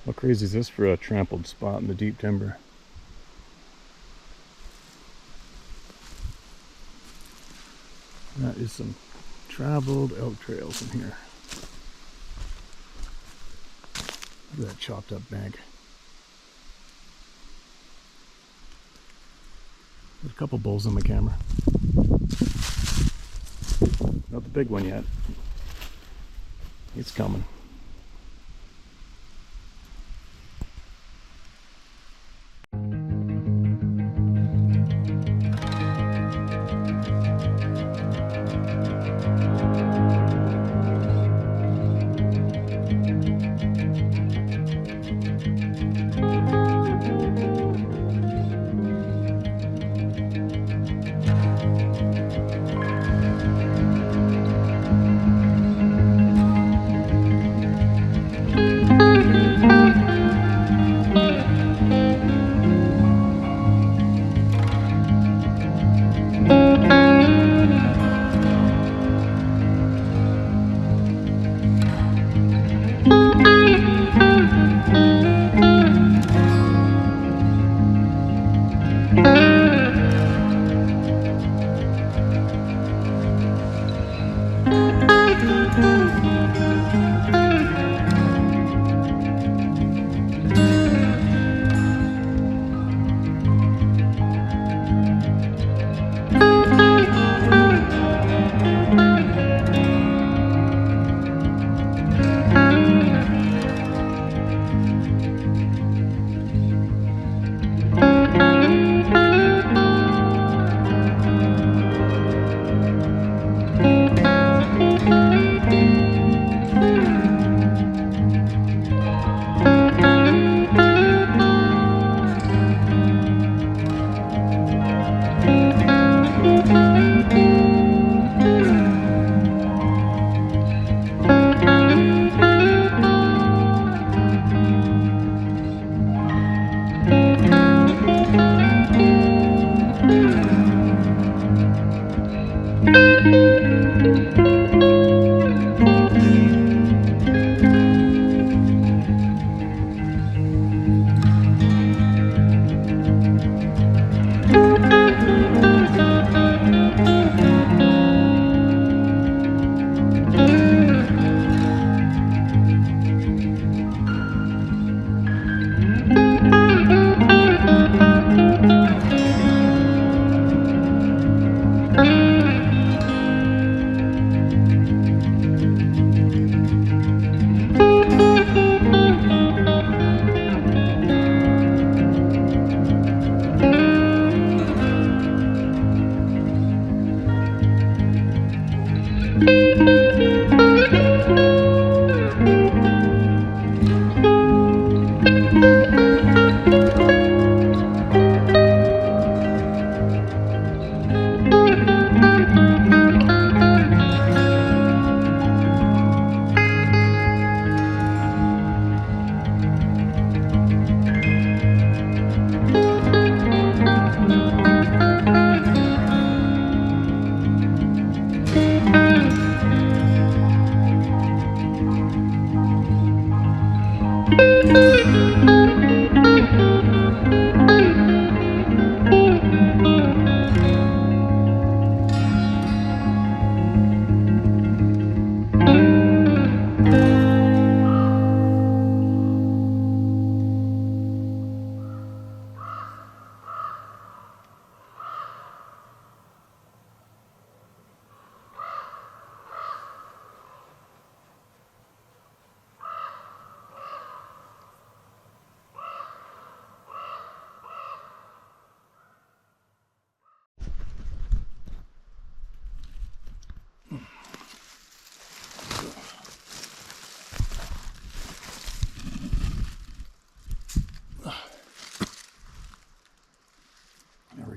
How crazy is this for a trampled spot in the deep timber? That is some traveled elk trails in here. Look at that chopped up bank. There's a couple bulls on my camera. Not the big one yet. It's coming.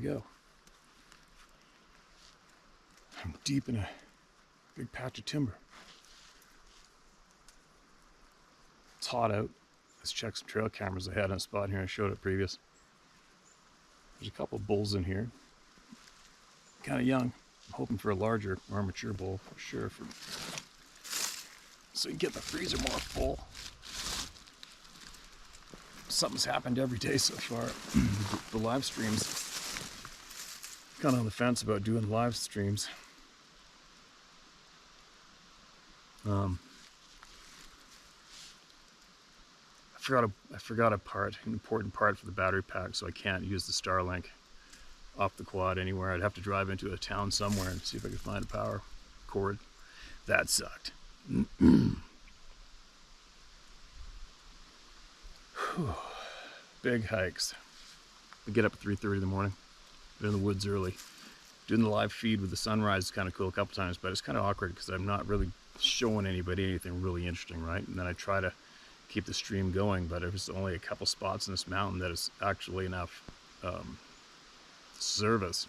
Go. I'm deep in a big patch of timber. It's hot out. Let's check some trail cameras I had on a spot here. I showed it previous. There's a couple bulls in here. Kind of young. I'm hoping for a larger, more mature bull for sure. So you can get the freezer more full. something's happened every day so far. The live streams. Kind of on the fence about doing live streams. I forgot an important part for the battery pack, so I can't use the Starlink off the quad anywhere. I'd have to drive into a town somewhere and see if I could find a power cord. That sucked. Big hikes. I get up at 3:30 in the morning. Get in the woods early. Doing the live feed with the sunrise is kind of cool a couple times, but it's kind of awkward because I'm not really showing anybody anything really interesting, right? And then I try to keep the stream going, but there's only a couple spots in this mountain that is actually enough service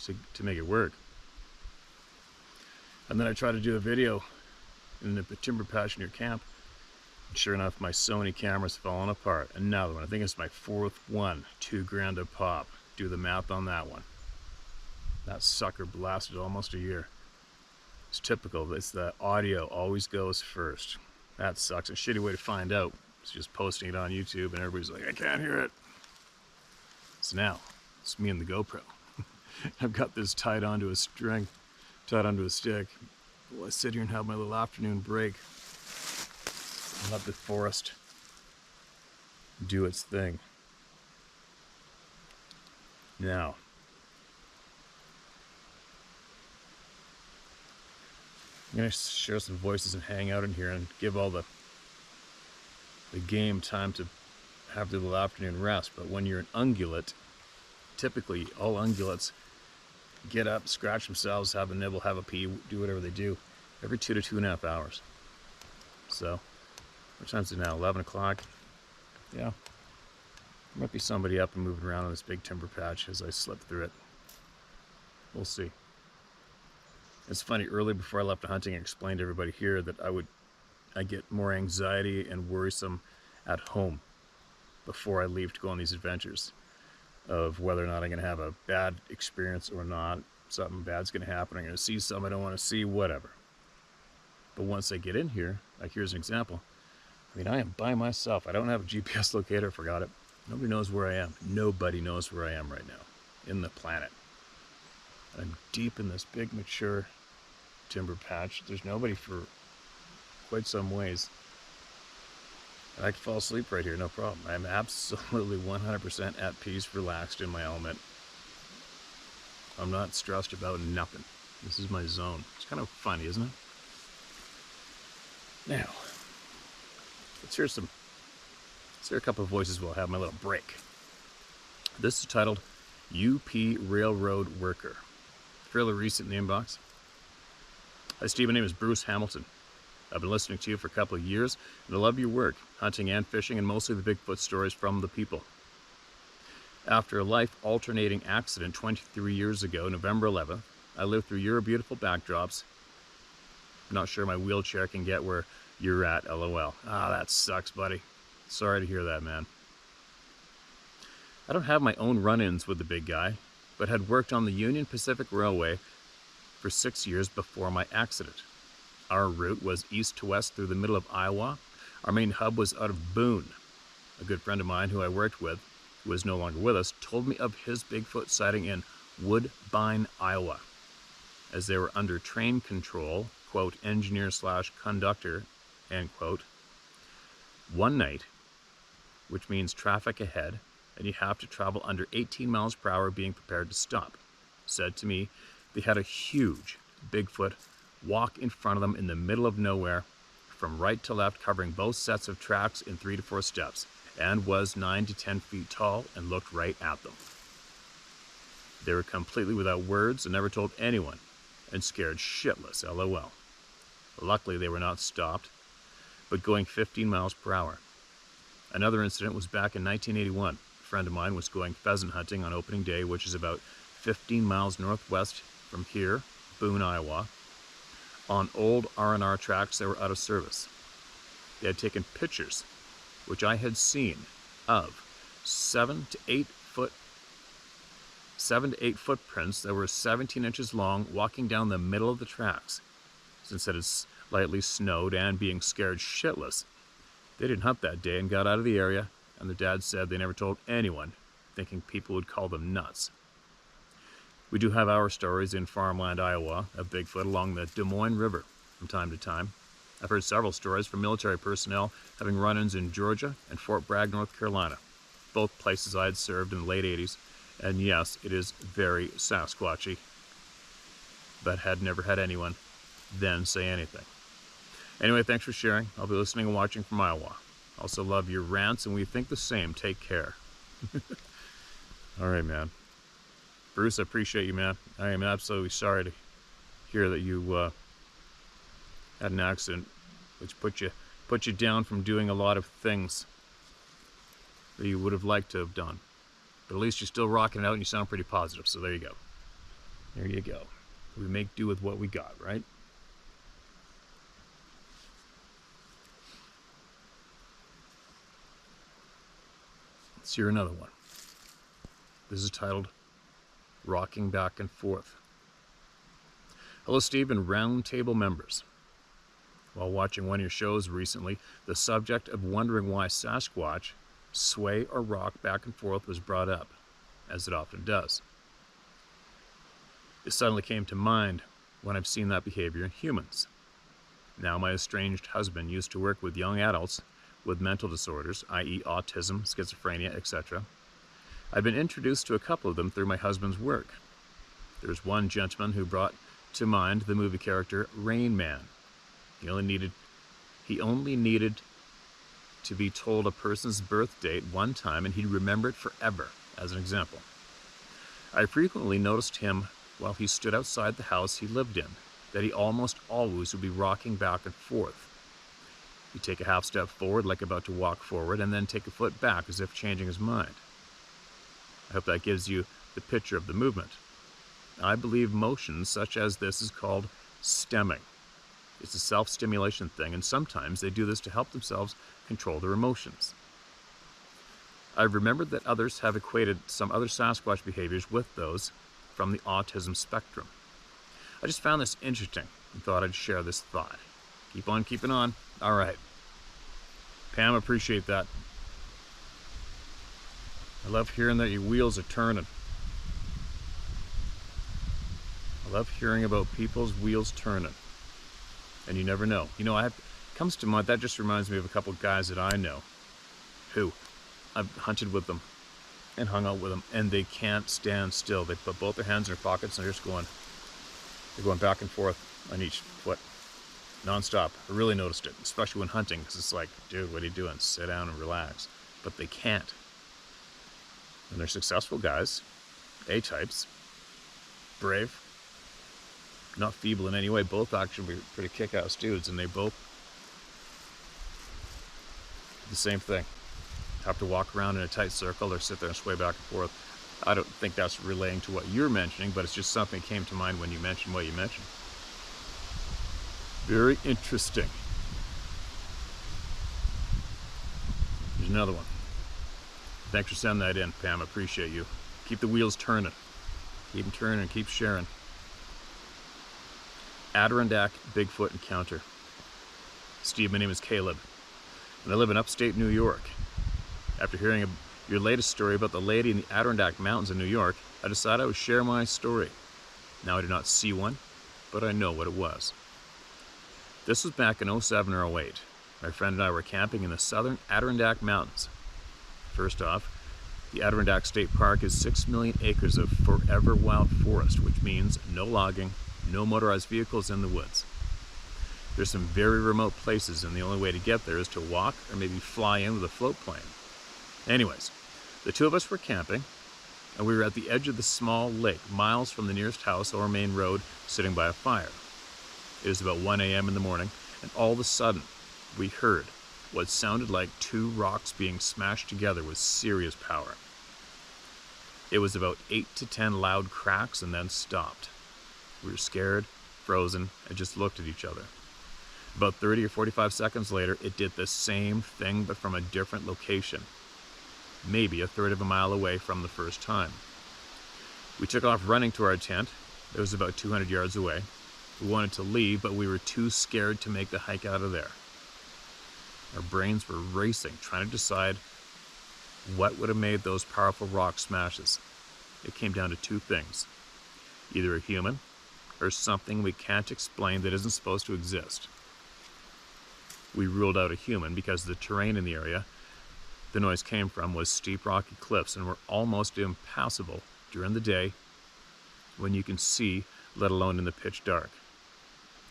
to make it work. And then I try to do a video in the timber patch near camp. And sure enough, my Sony camera's falling apart. Another one. I think it's my fourth one. $2,000 a pop. Do the math on that one. That sucker blasted almost a year. It's typical. It's the audio always goes first. That sucks. A shitty way to find out. It's just posting it on YouTube and everybody's like, I can't hear it. So now, it's me and the GoPro. I've got this tied onto a string, tied onto a stick. Well, I sit here and have my little afternoon break. Let the forest do its thing. Now, I'm going to share some voices and hang out in here and give all the game time to have their little afternoon rest. But when you're an ungulate, typically all ungulates get up, scratch themselves, have a nibble, have a pee, do whatever they do every 2 to 2.5 hours. So, what time is it now? 11 o'clock? Yeah. There might be somebody up and moving around on this big timber patch as I slip through it. We'll see. It's funny, early before I left the hunting, I explained to everybody here that I get more anxiety and worrisome at home before I leave to go on these adventures, of whether or not I'm going to have a bad experience or not. Something bad's going to happen. I'm going to see something I don't want to see, whatever. But once I get in here, like here's an example. I mean, I am by myself. I don't have a GPS locator, forgot it. Nobody knows where I am. Nobody knows where I am right now in the planet. I'm deep in this big, mature timber patch. There's nobody for quite some ways. And I can fall asleep right here, no problem. I'm absolutely 100% at peace, relaxed in my element. I'm not stressed about nothing. This is my zone. It's kind of funny, isn't it? Now, let's hear a couple of voices while I have my little break. This is titled UP Railroad Worker. Fairly recent in the inbox. Hi Steve, my name is Bruce Hamilton. I've been listening to you for a couple of years, and I love your work, hunting and fishing, and mostly the Bigfoot stories from the people. After a life-alternating accident 23 years ago, November 11th, I lived through your beautiful backdrops. I'm not sure my wheelchair can get where you're at, LOL. Ah, that sucks, buddy. Sorry to hear that, man. I don't have my own run-ins with the big guy, but had worked on the Union Pacific Railway for 6 years before my accident. Our route was east to west through the middle of Iowa. Our main hub was out of Boone. A good friend of mine who I worked with, who is no longer with us, told me of his Bigfoot sighting in Woodbine, Iowa. As they were under train control, quote, engineer/conductor, end quote, one night, which means traffic ahead, and you have to travel under 18 miles per hour being prepared to stop, said to me they had a huge Bigfoot walk in front of them in the middle of nowhere from right to left, covering both sets of tracks in 3 to 4 steps, and was 9 to 10 feet tall and looked right at them. They were completely without words and never told anyone, and scared shitless, LOL. Luckily they were not stopped, but going 15 miles per hour. Another incident was back in 1981. A friend of mine was going pheasant hunting on opening day, which is about 15 miles northwest from here, Boone, Iowa, on old R&R tracks that were out of service. They had taken pictures, which I had seen, of 7 to 8 footprints that were 17 inches long walking down the middle of the tracks. Since it had slightly snowed and being scared shitless, they didn't hunt that day and got out of the area and their dad said they never told anyone, thinking people would call them nuts. We do have our stories in farmland Iowa of Bigfoot along the Des Moines River from time to time. I've heard several stories from military personnel having run-ins in Georgia and Fort Bragg, North Carolina, both places I had served in the late 80s, and yes, it is very Sasquatchy, but had never had anyone then say anything. Anyway, thanks for sharing. I'll be listening and watching from Iowa. Also love your rants, and we think the same. Take care. All right, man. Bruce, I appreciate you, man. I am absolutely sorry to hear that you had an accident, which put you down from doing a lot of things that you would have liked to have done. But at least you're still rocking it out, and you sound pretty positive. So there you go. There you go. We make do with what we got, right? Let's hear another one. This is titled Rocking Back and Forth. Hello, Steve and round table members. While watching one of your shows recently, the subject of wondering why Sasquatch sway or rock back and forth was brought up, as it often does. It suddenly came to mind when I've seen that behavior in humans. Now, my estranged husband used to work with young adults with mental disorders, i.e. autism, schizophrenia, etc. I've been introduced to a couple of them through my husband's work. There's one gentleman who brought to mind the movie character Rain Man. He only needed to be told a person's birth date one time and he'd remember it forever, as an example. I frequently noticed him while he stood outside the house he lived in, that he almost always would be rocking back and forth. He'd take a half step forward like about to walk forward and then take a foot back as if changing his mind. I hope that gives you the picture of the movement. I believe motion such as this is called stemming. It's a self-stimulation thing, and sometimes they do this to help themselves control their emotions. I've remembered that others have equated some other Sasquatch behaviors with those from the autism spectrum. I just found this interesting and thought I'd share this thought. Keep on keeping on. All right. Pam, appreciate that. I love hearing that your wheels are turning. I love hearing about people's wheels turning. And you never know. You know, comes to mind, that just reminds me of a couple of guys that I know who I've hunted with them and hung out with them, and they can't stand still. They put both their hands in their pockets and they're going back and forth on each foot, nonstop. I really noticed it, especially when hunting, because it's like, dude, what are you doing? Sit down and relax. But they can't. And they're successful guys, A-types, brave, not feeble in any way. Both actually pretty kick-ass dudes, and they both do the same thing. Have to walk around in a tight circle or sit there and sway back and forth. I don't think that's relating to what you're mentioning, but it's just something that came to mind when you mentioned what you mentioned. Very interesting. Here's another one. Thanks for sending that in, Pam. I appreciate you. Keep the wheels turning. Keep them turning and keep sharing. Adirondack Bigfoot encounter. Steve, my name is Caleb, and I live in upstate New York. After hearing your latest story about the lady in the Adirondack Mountains in New York, I decided I would share my story. Now I did not see one, but I know what it was. This was back in 07 or 08. My friend and I were camping in the southern Adirondack Mountains. First off, the Adirondack State Park is 6 million acres of forever wild forest, which means no logging, no motorized vehicles in the woods. There's some very remote places, and the only way to get there is to walk or maybe fly in with a float plane. Anyways, the two of us were camping, and we were at the edge of the small lake, miles from the nearest house or main road, sitting by a fire. It was about 1 a.m. in the morning, and all of a sudden, we heard what sounded like two rocks being smashed together with serious power. It was about 8 to 10 loud cracks and then stopped. We were scared, frozen, and just looked at each other. About 30 or 45 seconds later, it did the same thing, but from a different location, maybe a third of a mile away from the first time. We took off running to our tent. It was about 200 yards away. We wanted to leave, but we were too scared to make the hike out of there. Our brains were racing, trying to decide What would have made those powerful rock smashes? It came down to two things. Either a human or something we can't explain that isn't supposed to exist. We ruled out a human because the terrain in the area the noise came from was steep rocky cliffs and were almost impassable during the day when you can see, let alone in the pitch dark.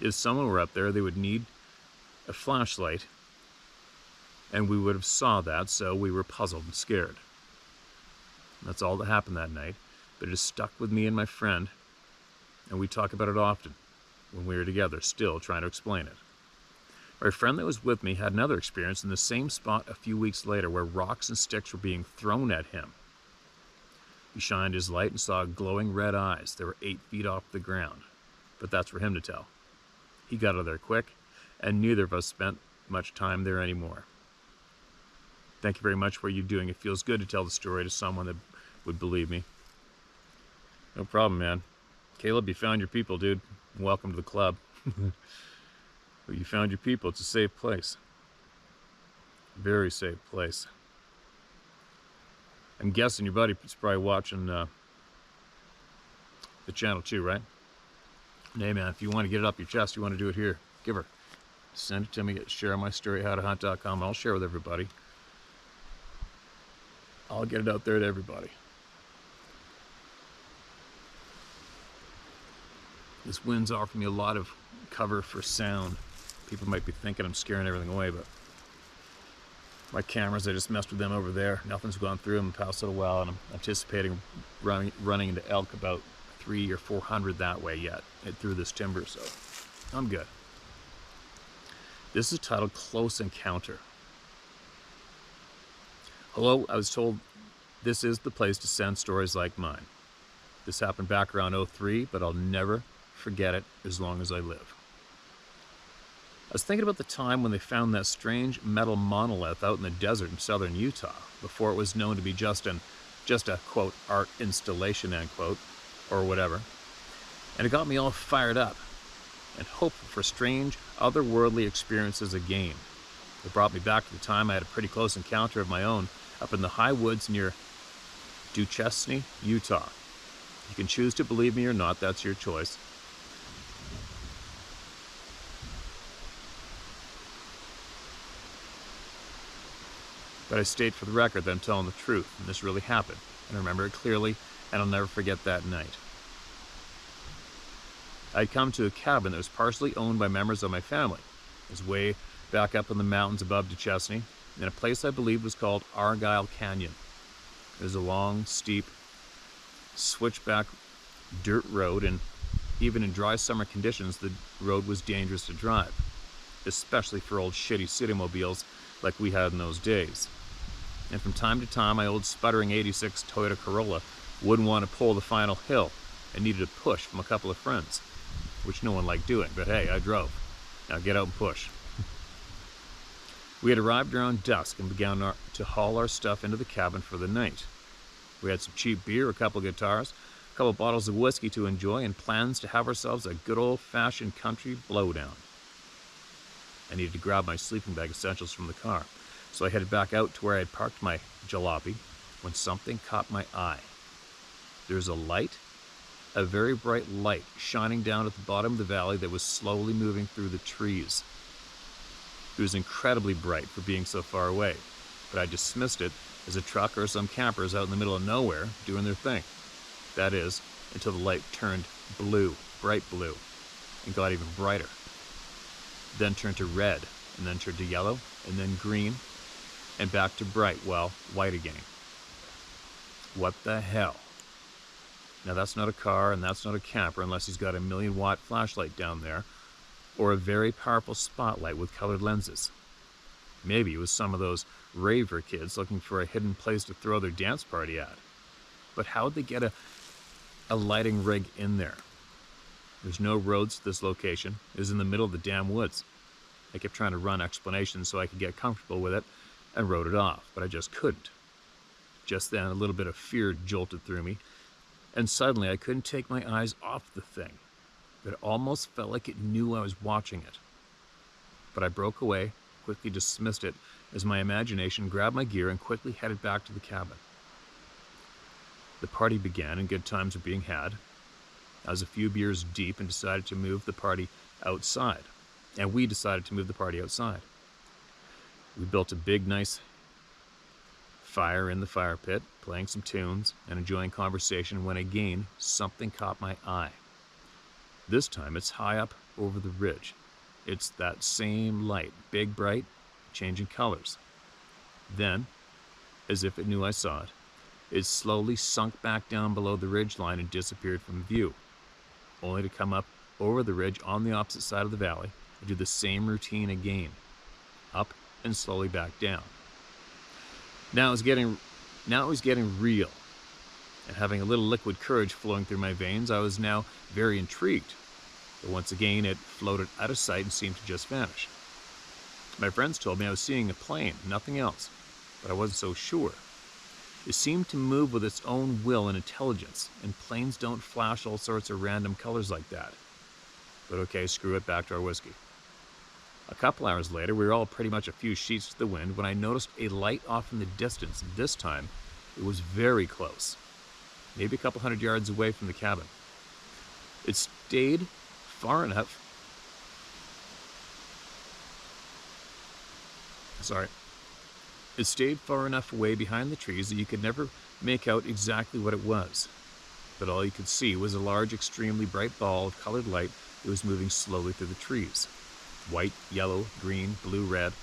If someone were up there, they would need a flashlight, and we would have saw that, so we were puzzled and scared. That's all that happened that night, but it has stuck with me and my friend, and we talk about it often when we were together, still trying to explain it. My friend that was with me had another experience in the same spot a few weeks later where rocks and sticks were being thrown at him. He shined his light and saw glowing red eyes that were 8 feet off the ground, but that's for him to tell. He got out of there quick, and neither of us spent much time there anymore. Thank you very much for what you're doing. It feels good to tell the story to someone that would believe me. No problem, man. Caleb, you found your people, dude. Welcome to the club. You found your people. It's a safe place. Very safe place. I'm guessing your buddy's probably watching the channel too, right? Hey, man, if you want to get it up your chest, you want to do it here, give her. Send it to me at sharemystoryhowtohunt.com, and I'll share with everybody. I'll get it out there to everybody. This wind's offering me a lot of cover for sound. People might be thinking I'm scaring everything away, but my cameras, I just messed with them over there. Nothing's gone through them in the past little while, and I'm anticipating running into elk about 300 or 400 that way yet through this timber, so I'm good. This is titled Close Encounter. Hello, I was told this is the place to send stories like mine. This happened back around '03, but I'll never forget it as long as I live. I was thinking about the time when they found that strange metal monolith out in the desert in southern Utah, before it was known to be just a, quote, art installation, end quote, or whatever. And it got me all fired up and hopeful for strange, otherworldly experiences again. It brought me back to the time I had a pretty close encounter of my own up in the high woods near Duchesne, Utah. You can choose to believe me or not, that's your choice. But I state for the record that I'm telling the truth, and this really happened. And I remember it clearly, and I'll never forget that night. I'd come to a cabin that was partially owned by members of my family. It was way back up in the mountains above Duchesne, in a place I believe was called Argyle Canyon. It was a long, steep, switchback dirt road, and even in dry summer conditions, the road was dangerous to drive, especially for old shitty citymobiles like we had in those days. And from time to time, my old sputtering '86 Toyota Corolla wouldn't want to pull the final hill and needed a push from a couple of friends, which no one liked doing, but hey, I drove. Now get out and push. We had arrived around dusk and began to haul our stuff into the cabin for the night. We had some cheap beer, a couple of guitars, a couple of bottles of whiskey to enjoy, and plans to have ourselves a good old-fashioned country blowdown. I needed to grab my sleeping bag essentials from the car, so I headed back out to where I had parked my jalopy when something caught my eye. There's a light, a very bright light, shining down at the bottom of the valley that was slowly moving through the trees. It was incredibly bright for being so far away, but I dismissed it as a truck or some campers out in the middle of nowhere doing their thing. That is, until the light turned blue, bright blue, and got even brighter. Then turned to red, and then turned to yellow, and then green, and back to bright, well, white again. What the hell? Now that's not a car, and that's not a camper unless he's got a 1,000,000-watt flashlight down there, or a very powerful spotlight with colored lenses. Maybe it was some of those raver kids looking for a hidden place to throw their dance party at. But how'd they get a lighting rig in there? There's no roads to this location. It was in the middle of the damn woods. I kept trying to run explanations so I could get comfortable with it and wrote it off, but I just couldn't. Just then, a little bit of fear jolted through me, and suddenly I couldn't take my eyes off the thing. It almost felt like it knew I was watching it. But I broke away, quickly dismissed it, as my imagination grabbed my gear and quickly headed back to the cabin. The party began and good times were being had. I was a few beers deep and decided to move the party outside. And we decided to move the party outside. We built a big, nice fire in the fire pit, playing some tunes and enjoying conversation when again something caught my eye. This time it's high up over the ridge. It's that same light, big, bright, changing colors. Then, as if it knew I saw it, it slowly sunk back down below the ridge line and disappeared from view, only to come up over the ridge on the opposite side of the valley and do the same routine again, up and slowly back down. Now it was getting real, and having a little liquid courage flowing through my veins, I was now very intrigued. But once again, it floated out of sight and seemed to just vanish. My friends told me I was seeing a plane, nothing else, but I wasn't so sure. It seemed to move with its own will and intelligence, and planes don't flash all sorts of random colors like that. But okay, screw it, back to our whiskey. A couple hours later, we were all pretty much a few sheets to the wind when I noticed a light off in the distance. This time, it was very close, maybe a couple 100 yards away from the cabin. It stayed far enough. It stayed far enough away behind the trees that you could never make out exactly what it was. But all you could see was a large, extremely bright ball of colored light that was moving slowly through the trees. White, yellow, green, blue, red,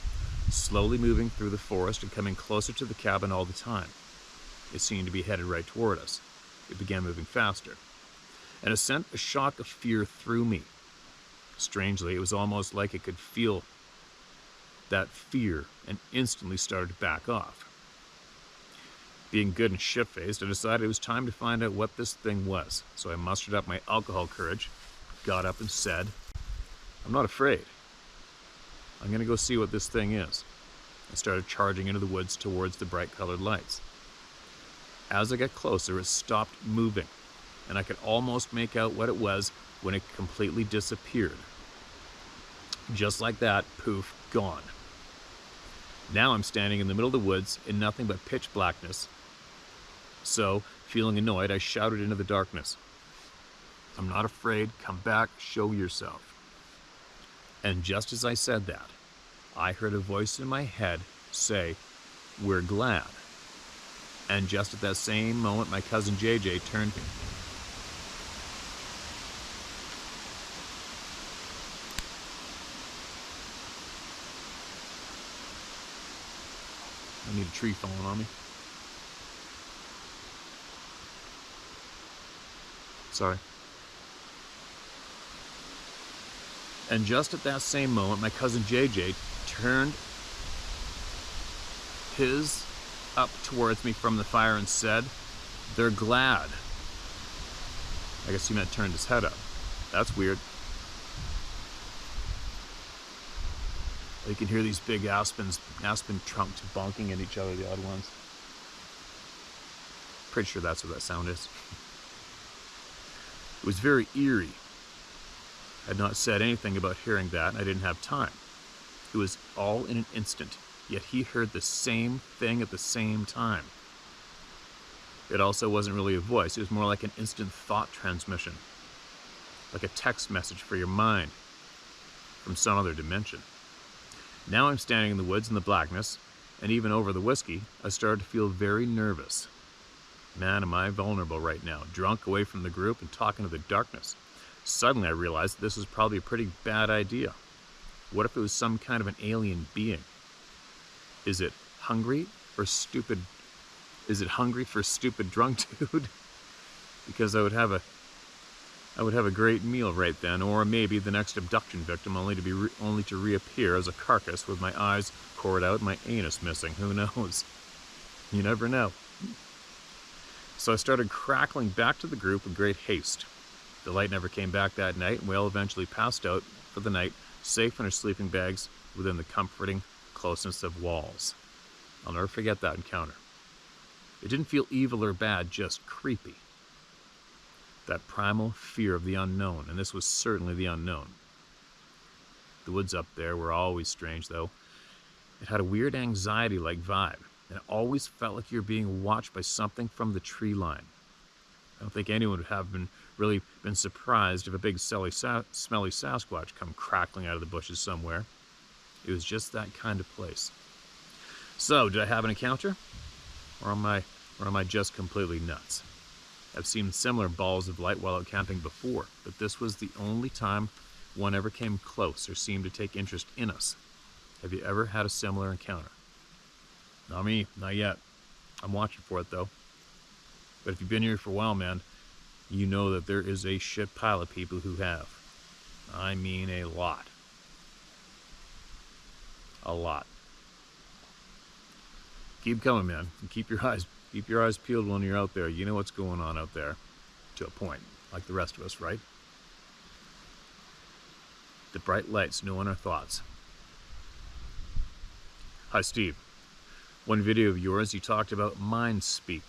slowly moving through the forest and coming closer to the cabin all the time. It seemed to be headed right toward us. It began moving faster, and it sent a shock of fear through me. Strangely, it was almost like it could feel that fear and instantly started to back off. Being good and shit-faced, I decided it was time to find out what this thing was. So I mustered up my alcohol courage, got up and said, "I'm not afraid. I'm going to go see what this thing is." I started charging into the woods towards the bright colored lights. As I got closer, it stopped moving, and I could almost make out what it was when it completely disappeared. Just like that, poof, gone. Now I'm standing in the middle of the woods in nothing but pitch blackness. So, feeling annoyed, I shouted into the darkness, "I'm not afraid, come back, show yourself." And just as I said that, I heard a voice in my head say, "We're glad." And just at that same moment, my cousin JJ turned. I need a tree falling on me. Sorry. And just at that same moment, my cousin JJ turned his up towards me from the fire and said, "They're glad." I guess he meant turned his head up. That's weird. You can hear these big aspen trunks bonking at each other, the odd ones. Pretty sure that's what that sound is. It was very eerie. I had not said anything about hearing that, and I didn't have time. It was all in an instant, yet he heard the same thing at the same time. It also wasn't really a voice, it was more like an instant thought transmission, like a text message for your mind from some other dimension. Now I'm standing in the woods in the blackness, and even over the whiskey, I started to feel very nervous. Man, am I vulnerable right now, drunk away from the group and talking to the darkness. Suddenly I realized that this was probably a pretty bad idea. What if it was some kind of an alien being? Is it hungry for stupid drunk dude? Because I would have a great meal right then, or maybe the next abduction victim, only to reappear as a carcass with my eyes cored out and my anus missing. Who knows? You never know. So I started crackling back to the group in great haste. The light never came back that night, and we all eventually passed out for the night, safe in our sleeping bags within the comforting closeness of walls. I'll never forget that encounter. It didn't feel evil or bad, just creepy. That primal fear of the unknown, and this was certainly the unknown. The woods up there were always strange, though, It had a weird anxiety-like vibe, and it always felt like you're being watched by something from the tree line. I don't think anyone would have really been surprised if a big smelly Sasquatch come crackling out of the bushes somewhere. It was just that kind of place. So, did I have an encounter? Or am I just completely nuts? I've seen similar balls of light while out camping before, but this was the only time one ever came close or seemed to take interest in us. Have you ever had a similar encounter? Not me, not yet. I'm watching for it though. But if you've been here for a while, man, you know that there is a shit pile of people who have. I mean a lot. A lot. Keep coming, man. And keep your eyes peeled when you're out there. You know what's going on out there. To a point. Like the rest of us, right? The bright lights knowing our thoughts. Hi, Steve. One video of yours, you talked about mind speak.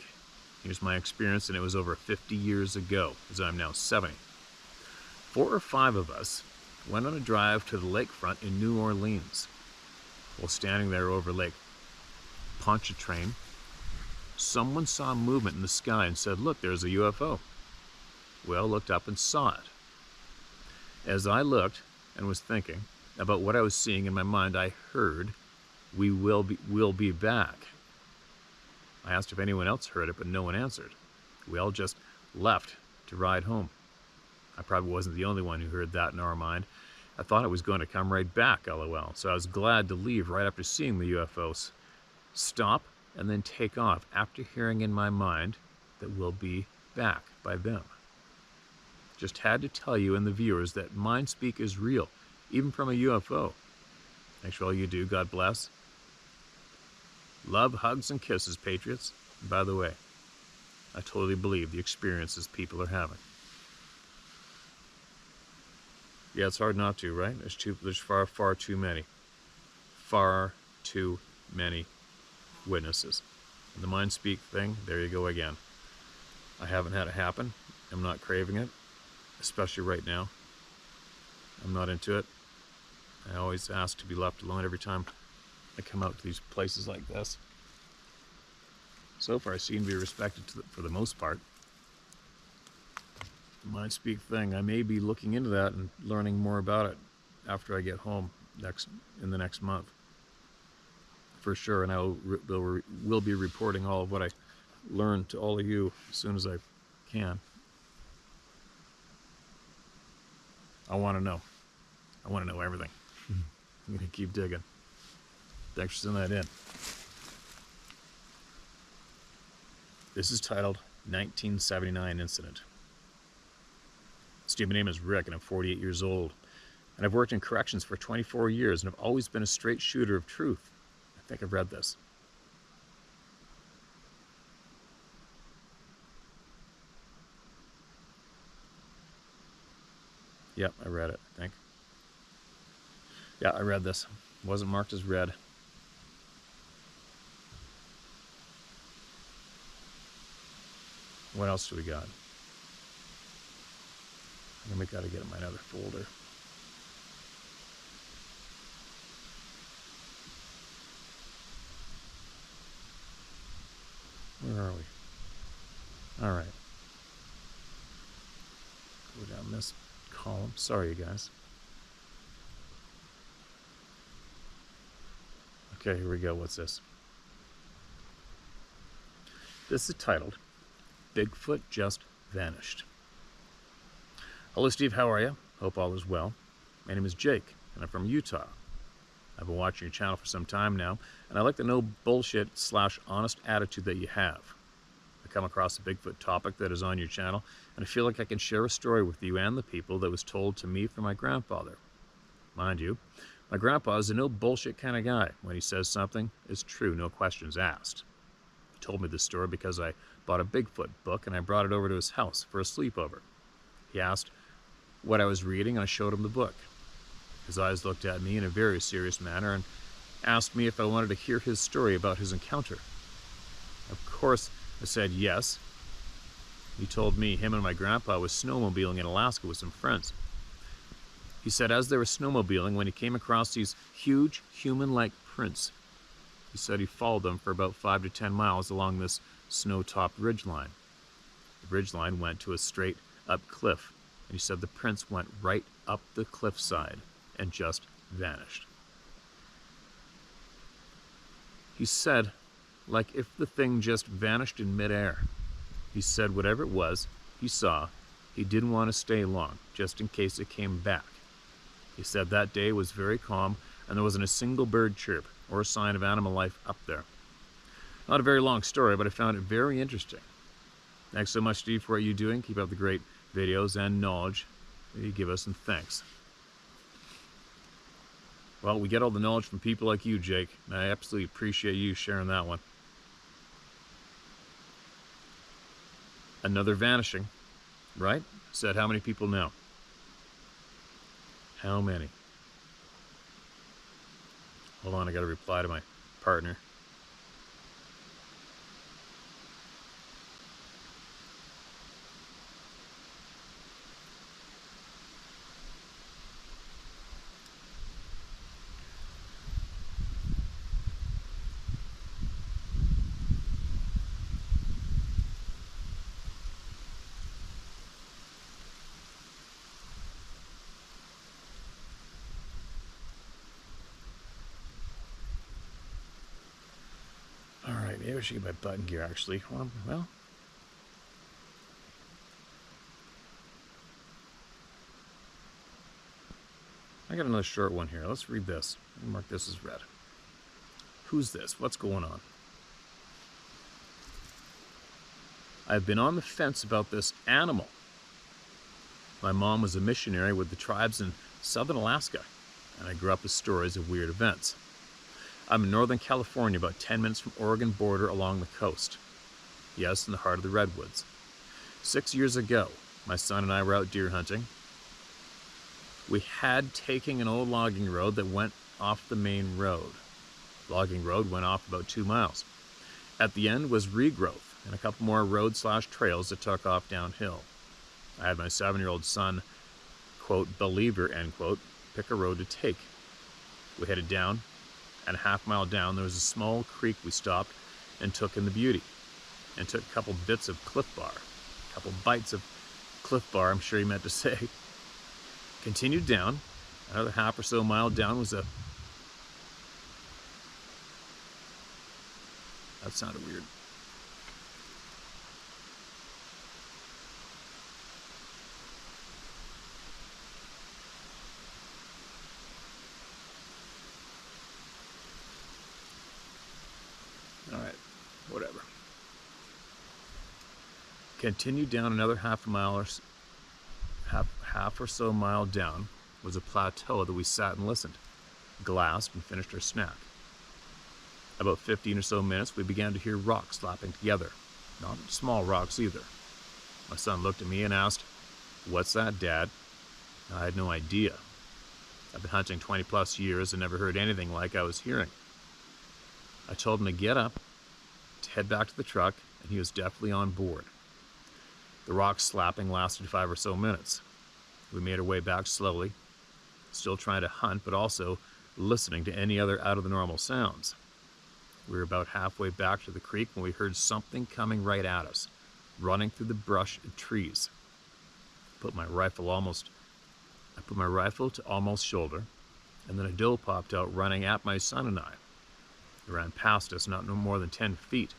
Here's my experience, and it was over 50 years ago, as I'm now 70. 4 or 5 of us went on a drive to the lakefront in New Orleans. While standing there over Lake Pontchartrain, someone saw movement in the sky and said, "Look, there's a UFO." We all looked up and saw it. As I looked and was thinking about what I was seeing in my mind, I heard, we'll be back." I asked if anyone else heard it, but no one answered. We all just left to ride home. I probably wasn't the only one who heard that in our mind. I thought it was going to come right back, lol. So I was glad to leave right after seeing the UFOs stop and then take off after hearing in my mind that we'll be back by them. Just had to tell you and the viewers that mind speak is real, even from a UFO. Thanks for all you do. God bless. Love, hugs, and kisses, Patriots. And by the way, I totally believe the experiences people are having. Yeah, it's hard not to, right? There's far too many. Far too many witnesses. And the mind speak thing, there you go again. I haven't had it happen. I'm not craving it, especially right now. I'm not into it. I always ask to be left alone every time I come out to these places like this. So far, I seem to be respected for the most part. The mind speak thing, I may be looking into that and learning more about it after I get home in the next month. For sure, and I will be reporting all of what I learned to all of you as soon as I can. I want to know. I want to know everything. I'm going to keep digging. Thanks for sending that in. This is titled 1979 Incident. Steve, my name is Rick, and I'm 48 years old. And I've worked in corrections for 24 years, and I've always been a straight shooter of truth. I think I've read this. Yep, I read it, I think. Yeah, I read this. It wasn't marked as read. What else do we got? Then we got to get in my other folder. Where are we? All right. Go down this column. Sorry, you guys. Okay, here we go. What's this? This is titled, Bigfoot Just Vanished. Hello, Steve. How are you? Hope all is well. My name is Jake, and I'm from Utah. I've been watching your channel for some time now, and I like the no bullshit / honest attitude that you have. I come across a Bigfoot topic that is on your channel, and I feel like I can share a story with you and the people that was told to me from my grandfather. Mind you, my grandpa is a no bullshit kind of guy. When he says something, it's true, no questions asked. He told me this story because I bought a Bigfoot book and I brought it over to his house for a sleepover. He asked what I was reading and I showed him the book. His eyes looked at me in a very serious manner and asked me if I wanted to hear his story about his encounter. Of course, I said yes. He told me him and my grandpa was snowmobiling in Alaska with some friends. He said as they were snowmobiling, when he came across these huge human-like prints He said he followed them for about 5 to 10 miles along this snow-topped ridgeline. The ridgeline went to a straight-up cliff, and he said the prints went right up the cliffside and just vanished. He said, like if the thing just vanished in midair. He said whatever it was he saw, he didn't want to stay long, just in case it came back. He said that day was very calm, and there wasn't a single bird chirp or a sign of animal life up there. Not a very long story, but I found it very interesting. Thanks so much, Steve, for what you're doing. Keep up the great videos and knowledge that you give us, and thanks. Well, we get all the knowledge from people like you, Jake, and I absolutely appreciate you sharing that one. Another vanishing, right? Said how many people know? How many? Hold on, I gotta reply to my partner. Alright, maybe I should get my button gear actually. Well, I got another short one here. Let's read this. Mark this as read. Who's this? What's going on? I've been on the fence about this animal. My mom was a missionary with the tribes in southern Alaska, and I grew up with stories of weird events. I'm in Northern California, about 10 minutes from Oregon border along the coast. Yes, in the heart of the redwoods. 6 years ago, my son and I were out deer hunting. We had taken an old logging road that went off the main road. The logging road went off about 2 miles. At the end was regrowth and a couple more road/trails that took off downhill. I had my 7-year-old son, quote, believer, end quote, pick a road to take. We headed down, and a half-mile down there was a small creek we stopped and took in the beauty, and took a couple bits of Cliff Bar, a couple bites of Cliff Bar, I'm sure he meant to say. Continued down, another half or so mile down was a... That sounded weird. Alright, whatever. Continued down another half or so mile down was a plateau that we sat and listened, glassed, and finished our snack. About 15 or so minutes, we began to hear rocks slapping together. Not small rocks either. My son looked at me and asked, "What's that, Dad?" I had no idea. I've been hunting 20 plus years and never heard anything like I was hearing. I told him to get up, to head back to the truck, and he was definitely on board. The rock slapping lasted 5 or so minutes. We made our way back slowly, still trying to hunt, but also listening to any other out-of-the-normal sounds. We were about halfway back to the creek when we heard something coming right at us, running through the brush and trees. I put my rifle to almost shoulder, and then a doe popped out running at my son and I. It ran past us, not no more than 10 feet.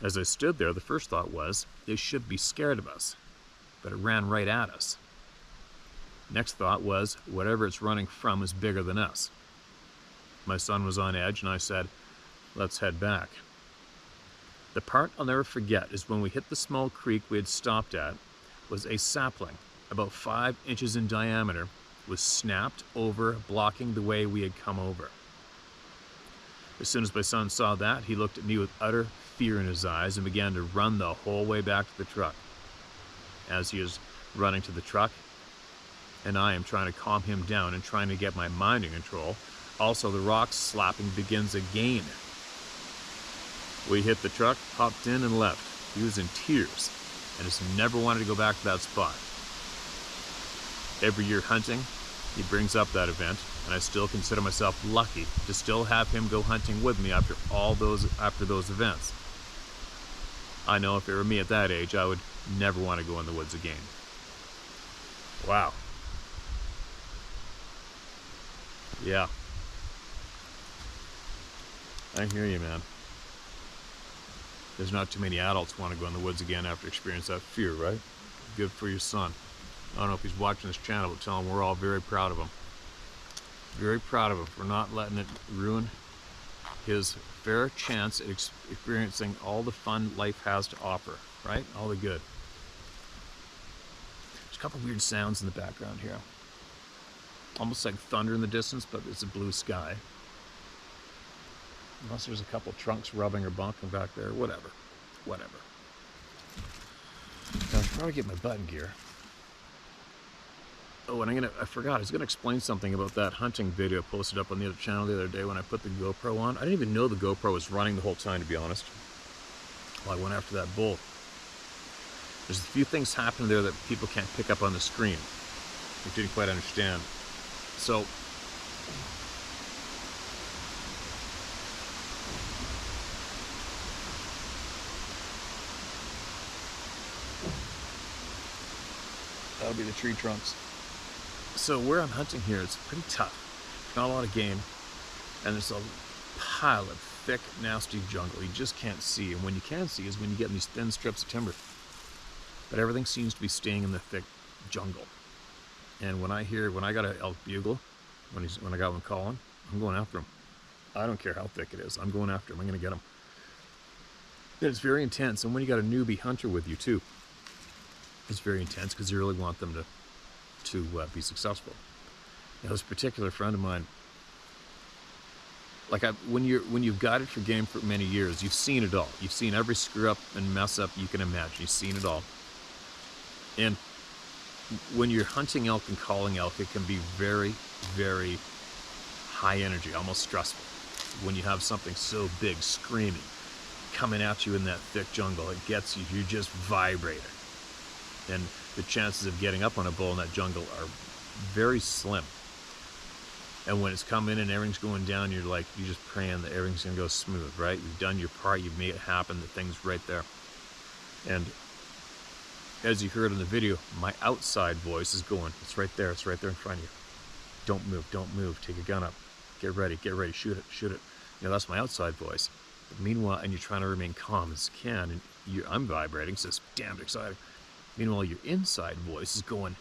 As I stood there, the first thought was, it should be scared of us, but it ran right at us. Next thought was, whatever it's running from is bigger than us. My son was on edge, and I said, "Let's head back." The part I'll never forget is when we hit the small creek we had stopped at, was a sapling, about 5 inches in diameter, was snapped over, blocking the way we had come over. As soon as my son saw that, he looked at me with utter fear in his eyes and began to run the whole way back to the truck. As he is running to the truck, and I am trying to calm him down and trying to get my mind in control, also the rock slapping begins again. We hit the truck, hopped in, and left. He was in tears and has never wanted to go back to that spot. Every year hunting, He brings up that event, and I still consider myself lucky to still have him go hunting with me after those events. I know if it were me at that age, I would never want to go in the woods again. Wow. Yeah. I hear you, man. There's not too many adults want to go in the woods again after experiencing that fear, right? Good for your son. I don't know if he's watching this channel, but tell him we're all very proud of him. Very proud of him for not letting it ruin his fair chance at experiencing all the fun life has to offer, right? All the good. There's a couple weird sounds in the background here. Almost like thunder in the distance, but it's a blue sky. Unless there's a couple trunks rubbing or bunking back there. Whatever. Whatever. Now, I should probably get my button gear. Oh, and I forgot, I was gonna explain something about that hunting video I posted up on the other channel the other day when I put the GoPro on. I didn't even know the GoPro was running the whole time, to be honest. Well, I went after that bull. There's a few things happening there that people can't pick up on the screen. I didn't quite understand. So, that'll be the tree trunks. So where I'm hunting here, it's pretty tough. Not a lot of game, and there's a pile of thick, nasty jungle you just can't see. And when you can see is when you get in these thin strips of timber. But everything seems to be staying in the thick jungle. And when I got an elk bugle, when I got one calling, I'm going after him. I don't care how thick it is. I'm going after him. I'm going to get him. And it's very intense. And when you got a newbie hunter with you too, it's very intense because you really want them to be successful. Now, this particular friend of mine, like when you've guided for game for many years, you've seen it all. You've seen every screw up and mess up you can imagine. You've seen it all. And when you're hunting elk and calling elk, it can be very, very high energy, almost stressful. When you have something so big, screaming, coming at you in that thick jungle, it gets you. You're just vibrating. And the chances of getting up on a bull in that jungle are very slim. And when it's coming and everything's going down, you're just praying that everything's gonna go smooth, right? You've done your part, you've made it happen, the thing's right there. And as you heard in the video, my outside voice is going, it's right there in front of you. Don't move, take your gun up, get ready, shoot it. You know, that's my outside voice. But meanwhile, and you're trying to remain calm as you can, and I'm vibrating, so it's damn exciting. Meanwhile, your inside voice is going,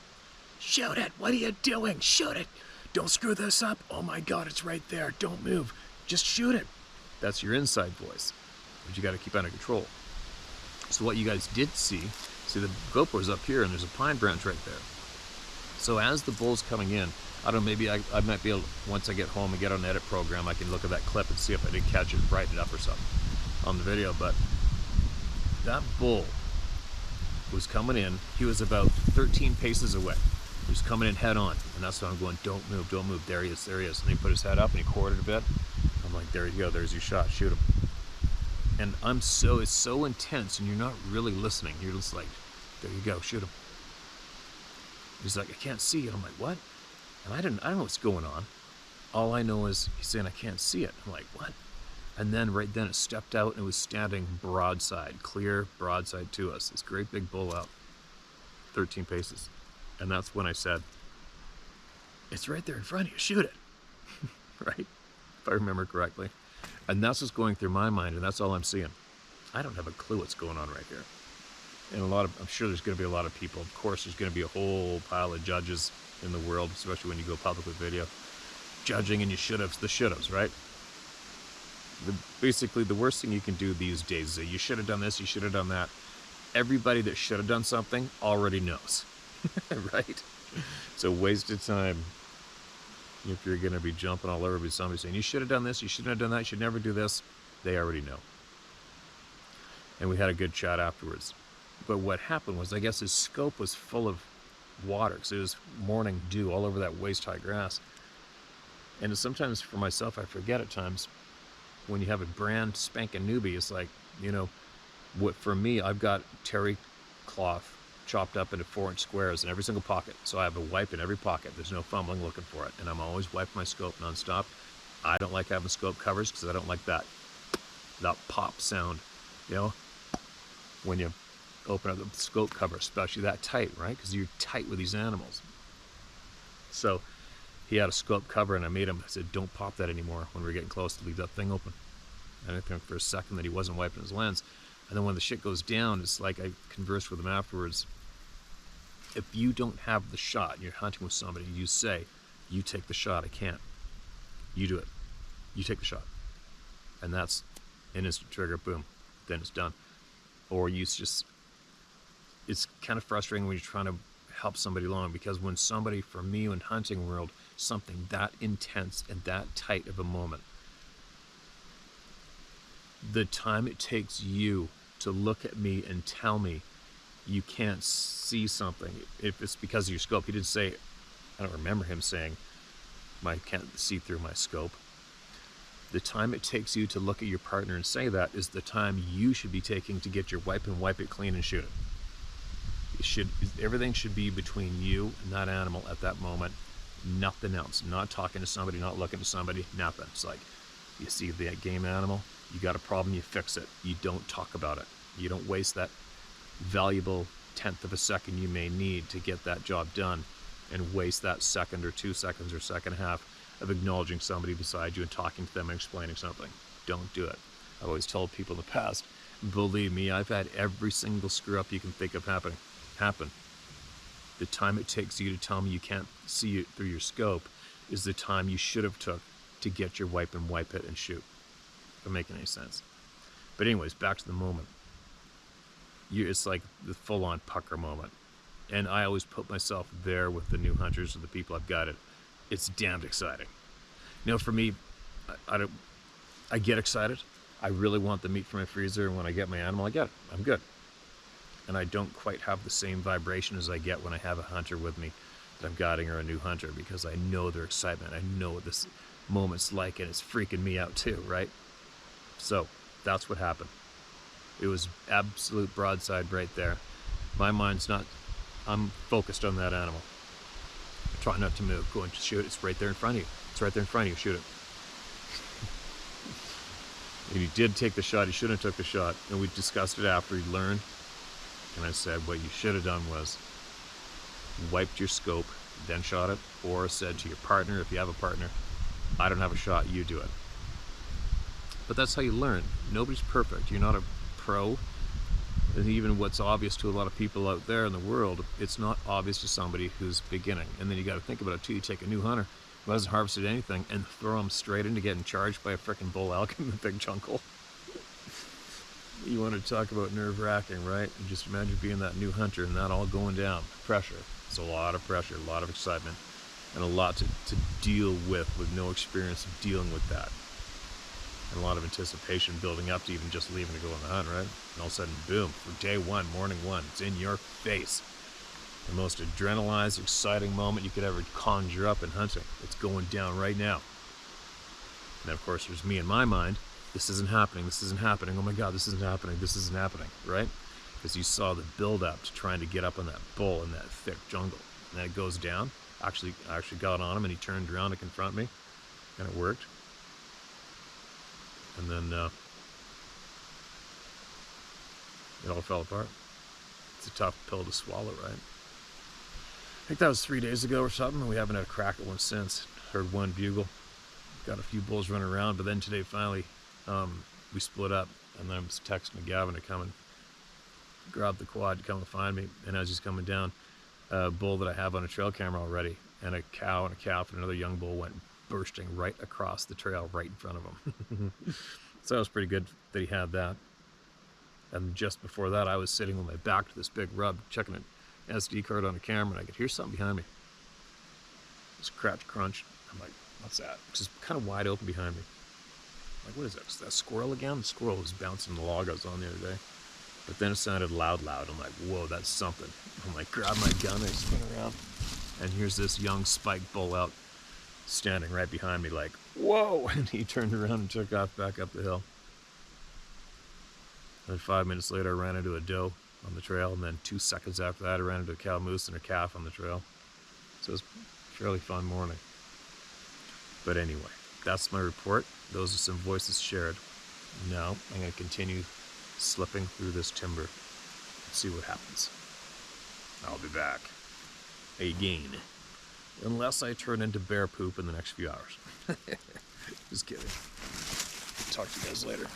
shoot it, what are you doing? Shoot it, don't screw this up. Oh my God, it's right there, don't move, just shoot it. That's your inside voice, but you got to keep under control. So what you guys did see the GoPro's up here and there's a pine branch right there. So as the bull's coming in, I don't know, maybe I might be able, once I get home and get on the edit program, I can look at that clip and see if I didn't catch it and brighten it up or something on the video. But that bull was coming in, he was about 13 paces away. He was coming in head on, and that's why I'm going, don't move, there he is. And he put his head up and he quartered a bit. I'm like, there you go, there's your shot, shoot him. And it's so intense, and you're not really listening. You're just like, there you go, shoot him. He's like, I can't see it. I'm like, what? And I don't know what's going on. All I know is he's saying I can't see it. I'm like, what? And then right then it stepped out and it was standing broadside, clear broadside to us. This great big bull out, 13 paces. And that's when I said, it's right there in front of you, shoot it. Right? If I remember correctly. And that's what's going through my mind, and that's all I'm seeing. I don't have a clue what's going on right here. And I'm sure there's going to be a lot of people. Of course, there's going to be a whole pile of judges in the world, especially when you go public with video. Judging and the should-haves, right? Basically, the worst thing you can do these days is say, you should have done this, you should have done that. Everybody that should have done something already knows, right? It's a waste of time if you're going to be jumping all over with somebody saying, you should have done this, you shouldn't have done that, you should never do this. They already know. And we had a good chat afterwards. But what happened was, I guess his scope was full of water, because it was morning dew all over that waist-high grass. And sometimes for myself, I forget at times, when you have a brand spanking newbie, it's like, you know, for me, I've got terry cloth chopped up into 4-inch squares in every single pocket. So I have a wipe in every pocket. There's no fumbling looking for it. And I'm always wiping my scope nonstop. I don't like having scope covers because I don't like that pop sound, you know, when you open up the scope cover, especially that tight, right? Because you're tight with these animals. So he had a scope cover, and I said, don't pop that anymore when we're getting close, to leave that thing open. And I think for a second that he wasn't wiping his lens. And then when the shit goes down, it's like I conversed with him afterwards. If you don't have the shot and you're hunting with somebody, you say, you take the shot, I can't. You do it. You take the shot. And that's an instant trigger, boom, then it's done. Or it's kind of frustrating when you're trying to help somebody along, because when somebody, for me in hunting world, something that intense and that tight of a moment, the time it takes you to look at me and tell me you can't see something, if it's because of your scope. He didn't say, I don't remember him saying, I can't see through my scope. The time it takes you to look at your partner and say that is the time you should be taking to get your wipe and wipe it clean and shoot it. Everything should be between you and that animal at that moment. Nothing else. Not talking to somebody, not looking to somebody, nothing. It's like, you see the game animal, you got a problem, you fix it. You don't talk about it. You don't waste that valuable 1/10 of a second you may need to get that job done and waste that second or 2 seconds or second half of acknowledging somebody beside you and talking to them and explaining something. Don't do it. I've always told people in the past, believe me, I've had every single screw up you can think of happen. The time it takes you to tell me you can't see it through your scope is the time you should have took to get your wipe and wipe it and shoot. Doesn't make any sense. But anyways, back to the moment. It's like the full-on pucker moment. And I always put myself there with the new hunters or the people I've guided. It's damned exciting. You know, for me, I get excited. I really want the meat from my freezer, and when I get my animal, I get it. I'm good. And I don't quite have the same vibration as I get when I have a hunter with me that I'm guiding, or a new hunter, because I know their excitement. I know what this moment's like, and it's freaking me out too, right? So that's what happened. It was absolute broadside right there. My mind's not, I'm focused on that animal. Try not to move, go and shoot it. It's right there in front of you. It's right there in front of you, shoot it. And he did take the shot, he shouldn't have took the shot. And we discussed it after he learned. And I said, what you should have done was wiped your scope, then shot it, or said to your partner, if you have a partner, I don't have a shot, you do it. But that's how you learn. Nobody's perfect. You're not a pro. And even what's obvious to a lot of people out there in the world, it's not obvious to somebody who's beginning. And then you got to think about it too. You take a new hunter who hasn't harvested anything and throw him straight into getting charged by a freaking bull elk in the big jungle. You want to talk about nerve-wracking, right? And just imagine being that new hunter and that all going down. Pressure. It's a lot of pressure, a lot of excitement, and a lot to deal with no experience of dealing with that. And a lot of anticipation building up to even just leaving to go on the hunt, right? And all of a sudden, boom, for day one, morning one, it's in your face. The most adrenalized, exciting moment you could ever conjure up in hunting. It's going down right now. And of course, there's me in my mind. This isn't happening, this isn't happening, oh my God, this isn't happening, this isn't happening, right? Because you saw the build-up to trying to get up on that bull in that thick jungle. And then it goes down. I actually got on him, and he turned around to confront me, and it worked. And then it all fell apart. It's a tough pill to swallow, right? I think that was 3 days ago or something, and we haven't had a crack at one since. Heard one bugle. Got a few bulls running around, but then today finally we split up, and then I was texting Gavin to come and grab the quad to come and find me. And as he's coming down, a bull that I have on a trail camera already, and a cow and a calf and another young bull went bursting right across the trail right in front of him. So it was pretty good that he had that. And just before that, I was sitting with my back to this big rub, checking an SD card on a camera, and I could hear something behind me. This crunch, crunch. I'm like, what's that? It's just kind of wide open behind me. I'm like, what is that? Is that a squirrel again? The squirrel was bouncing the log I was on the other day. But then it sounded loud. I'm like, whoa, that's something. I'm like, grab my gun and I spin around. And here's this young spike bull out standing right behind me like, whoa. And he turned around and took off back up the hill. And 5 minutes later, I ran into a doe on the trail, and then 2 seconds after that I ran into a cow moose and a calf on the trail. So it was a fairly fun morning. But anyway, that's my report. Those are some voices shared. Now I'm going to continue slipping through this timber and see what happens. I'll be back again, unless I turn into bear poop in the next few hours. Just kidding. Talk to you guys later.